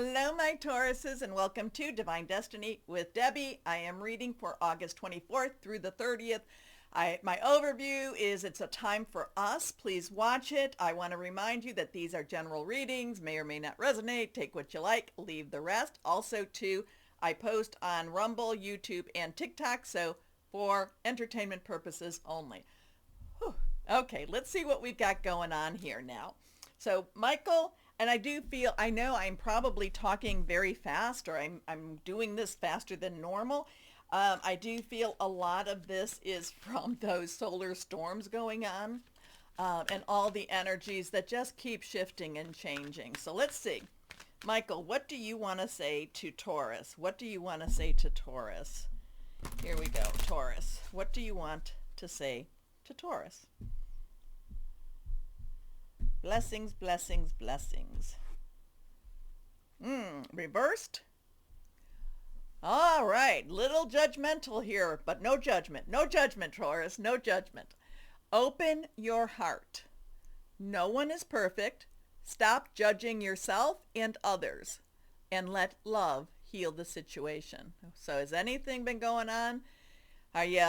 Hello, my Tauruses, and welcome to Divine Destiny with Debbie. I am reading for August 24th through the 30th. My overview is it's a time for us. Please watch it. I want to remind you that these are general readings, may or may not resonate. Take what you like, leave the rest. Also, too, I post on Rumble, YouTube, and TikTok, so for entertainment purposes only. Whew. Okay, let's see what we've got going on here now. So, Michael, and I know I'm probably talking very fast, or I'm doing this faster than normal. I do feel a lot of this is from those solar storms going on, and all the energies that just keep shifting and changing. So let's see. Michael, what do you want to say to Taurus? What do you want to say to Taurus? Here we go, Taurus. What do you want to say to Taurus? Blessings, blessings, blessings. Reversed. All right, little judgmental here, but no judgment. No judgment, Taurus, no judgment. Open your heart. No one is perfect. Stop judging yourself and others, and let love heal the situation. So has anything been going on? Are you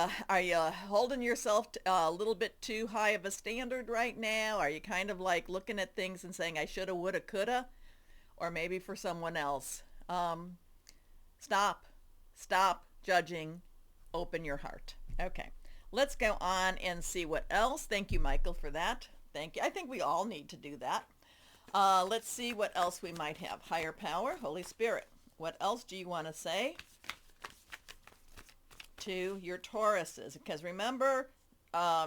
holding yourself a little bit too high of a standard right now? Are you kind of like looking at things and saying, I shoulda, woulda, coulda? Or maybe for someone else. Stop judging. Open your heart. Okay, let's go on and see what else. Thank you, Michael, for that. Thank you. I think we all need to do that. Let's see what else we might have. Higher power, Holy Spirit. What else do you want to say to your Tauruses? Because remember,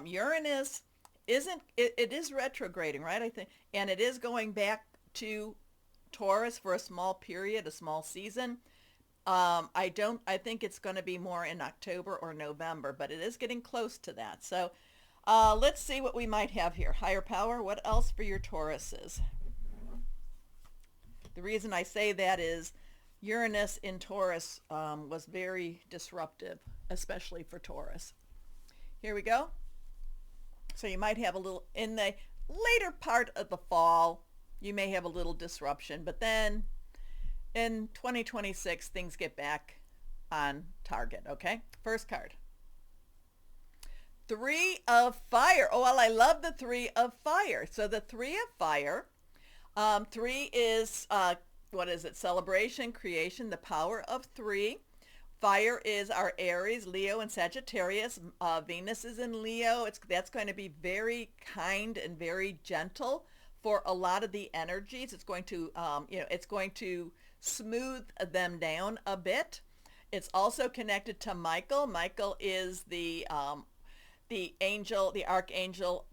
Uranus it is retrograding, right? I think, and it is going back to Taurus for a small period, a small season. I think it's going to be more in October or November, but it is getting close to that. So let's see what we might have here. Higher power, what else for your Tauruses? The reason I say that is Uranus in Taurus was very disruptive, especially for Taurus. Here we go. So you might have a little, in the later part of the fall, you may have a little disruption, but then in 2026, things get back on target, okay? First card. Three of Fire. Oh, well, I love the Three of Fire. So the Three of Fire, three is, what is it? Celebration, creation, the power of three. Fire is our Aries, Leo, and Sagittarius. Venus is in Leo. That's going to be very kind and very gentle for a lot of the energies. It's going to, it's going to smooth them down a bit. It's also connected to Michael. Michael is the angel, the archangel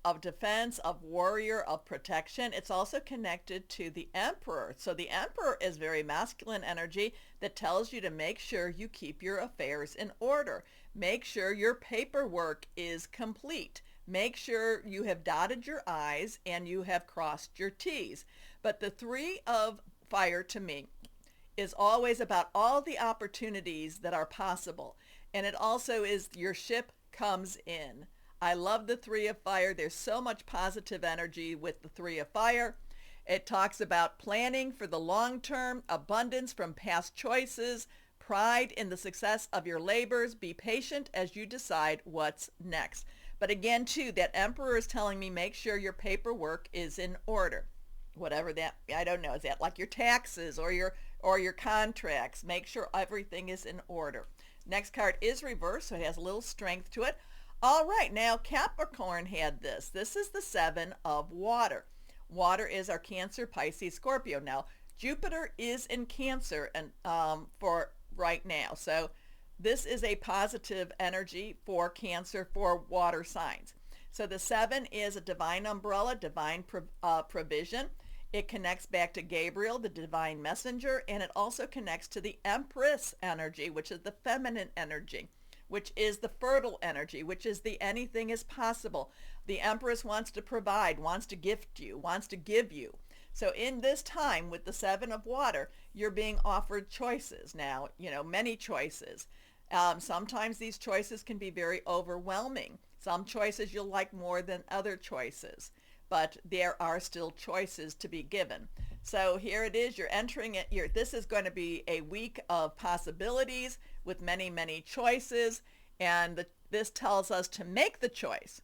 of defense, of warrior, of protection. It's also connected to the emperor. So the emperor is very masculine energy that tells you to make sure you keep your affairs in order. Make sure your paperwork is complete. Make sure you have dotted your I's and you have crossed your T's. But the Three of Fire to me is always about all the opportunities that are possible. And it also is your ship comes in. I love the Three of Fire. There's so much positive energy with the Three of Fire. It talks about planning for the long term, abundance from past choices, pride in the success of your labors. Be patient as you decide what's next. But again, too, that Emperor is telling me make sure your paperwork is in order. Whatever that, I don't know, is that like your taxes or your contracts? Make sure everything is in order. Next card is reversed, so it has a little strength to it. All right, now Capricorn had this. This is the Seven of Water. Water is our Cancer, Pisces, Scorpio. Now, Jupiter is in Cancer and for right now. So this is a positive energy for Cancer, for water signs. So the Seven is a divine umbrella, divine provision. It connects back to Gabriel, the divine messenger, and it also connects to the Empress energy, which is the feminine energy, which is the fertile energy, which is the anything is possible. The Empress wants to provide, wants to gift you, wants to give you. So in this time with the Seven of Water, you're being offered choices now, many choices. Sometimes these choices can be very overwhelming. Some choices you'll like more than other choices. but there are still choices to be given. So here it is, you're entering it. This is going to be a week of possibilities with many, many choices. And this tells us to make the choice.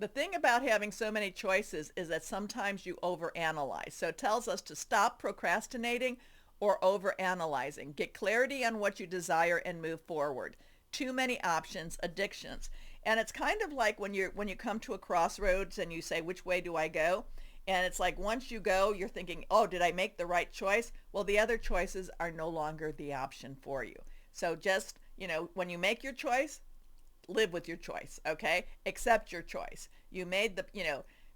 The thing about having so many choices is that sometimes you overanalyze. So it tells us to stop procrastinating or overanalyzing. Get clarity on what you desire and move forward. Too many options, addictions. And it's kind of like when you come to a crossroads and you say, which way do I go? And it's like once you go, you're thinking, oh, did I make the right choice? Well, the other choices are no longer the option for you. So just, when you make your choice, live with your choice, okay? Accept your choice. You made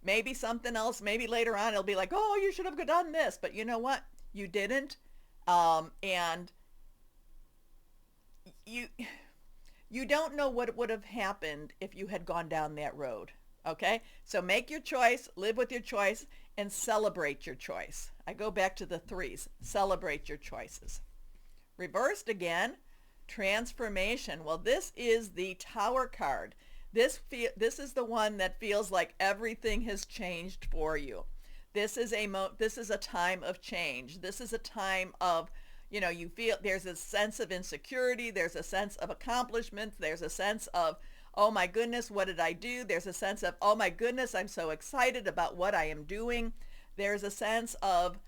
maybe something else, maybe later on it'll be like, oh, you should have done this. But you know what? You didn't. And you don't know what would have happened if you had gone down that road. Okay, so make your choice, live with your choice, and celebrate your choice. I go back to the threes. Celebrate your choices. Reversed again, transformation. Well, this is the Tower card. This is the one that feels like everything has changed for you. This is a time of change. This is a time of, you feel there's a sense of insecurity. There's a sense of accomplishment. There's a sense of, oh my goodness, what did I do? There's a sense of, oh my goodness, I'm so excited about what I am doing. There's a sense of,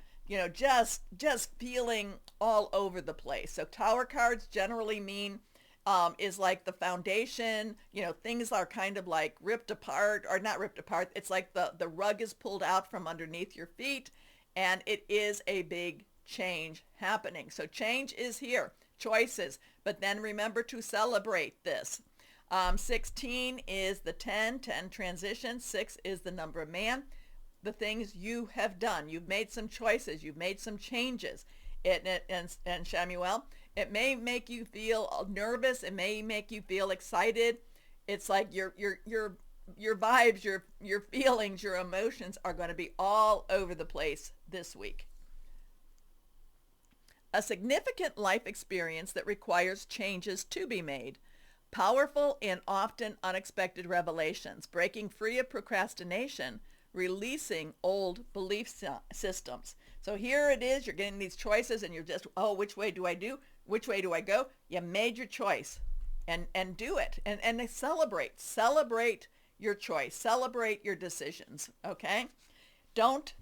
just feeling all over the place. So Tower cards generally mean is like the foundation. Things are kind of like ripped apart, or not ripped apart. It's like the rug is pulled out from underneath your feet, and it is a big change happening. So change is here, choices, but then remember to celebrate this. 16 is the 10 transition. 6 is the number of man. The things you have done. You've made some choices. You've made some changes. And Shamuel, it may make you feel nervous. It may make you feel excited. It's like your vibes, your feelings, your emotions are going to be all over the place this week. A significant life experience that requires changes to be made. Powerful and often unexpected revelations, breaking free of procrastination, releasing old belief systems. So here it is, you're getting these choices and you're just, oh, which way do I do? Which way do I go? You made your choice and do it and celebrate your choice, celebrate your decisions, okay? Don't,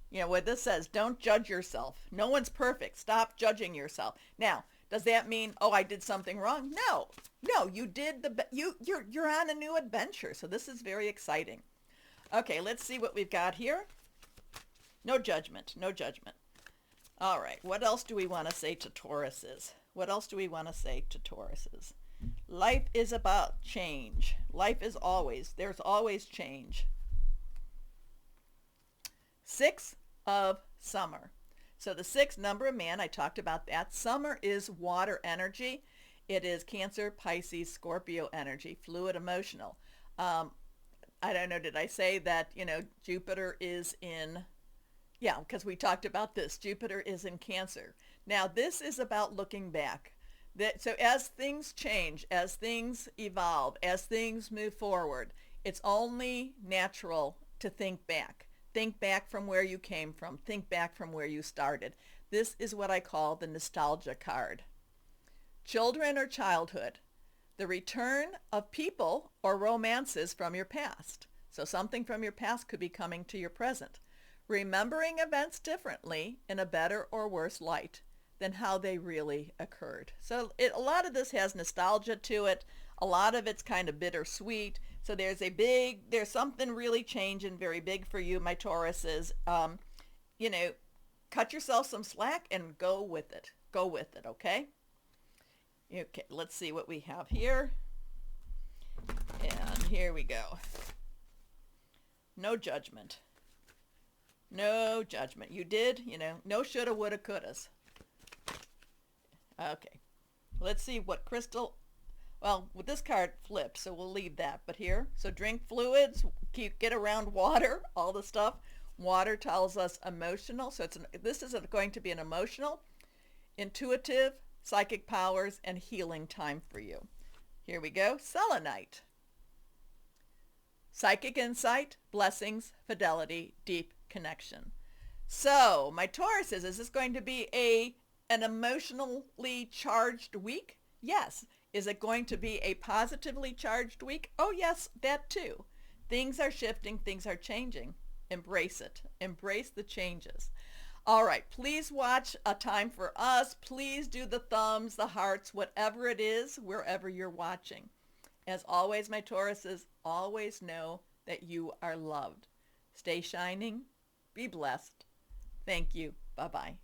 what this says, don't judge yourself. No one's perfect. Stop judging yourself. Now, does that mean, oh, I did something wrong? No, you did you're on a new adventure. So this is very exciting. Okay, let's see what we've got here. No judgment. All right, what else do we want to say to Tauruses? Life is about change. There's always change. 6 of summer. So the 6th number of man, I talked about that. Summer is water energy. It is Cancer, Pisces, Scorpio energy, fluid, emotional. I don't know, did I say that, Jupiter is in, because we talked about this. Jupiter is in Cancer. Now, this is about looking back. So as things change, as things evolve, as things move forward, it's only natural to think back. Think back from where you came from. Think back from where you started. This is what I call the nostalgia card. Children or childhood. The return of people or romances from your past. So something from your past could be coming to your present. Remembering events differently in a better or worse light than how they really occurred. So a lot of this has nostalgia to it. A lot of it's kind of bittersweet. So there's something really changing very big for you, my Tauruses. Cut yourself some slack and go with it. Okay? Okay, let's see what we have here. And here we go. No judgment. You did, no shoulda, woulda, couldas. Okay, let's see what crystal. Well, with this card flips, so we'll leave that. But here, so drink fluids, get around water, all the stuff. Water tells us emotional, so this is going to be an emotional, intuitive, psychic powers, and healing time for you. Here we go, selenite. Psychic insight, blessings, fidelity, deep connection. So, my Tauruses, is this going to be an emotionally charged week? Yes. Is it going to be a positively charged week? Oh, yes, that too. Things are shifting, things are changing. Embrace it. Embrace the changes. All right, please watch A Time for Us. Please do the thumbs, the hearts, whatever it is, wherever you're watching. As always, my Tauruses, always know that you are loved. Stay shining. Be blessed. Thank you. Bye-bye.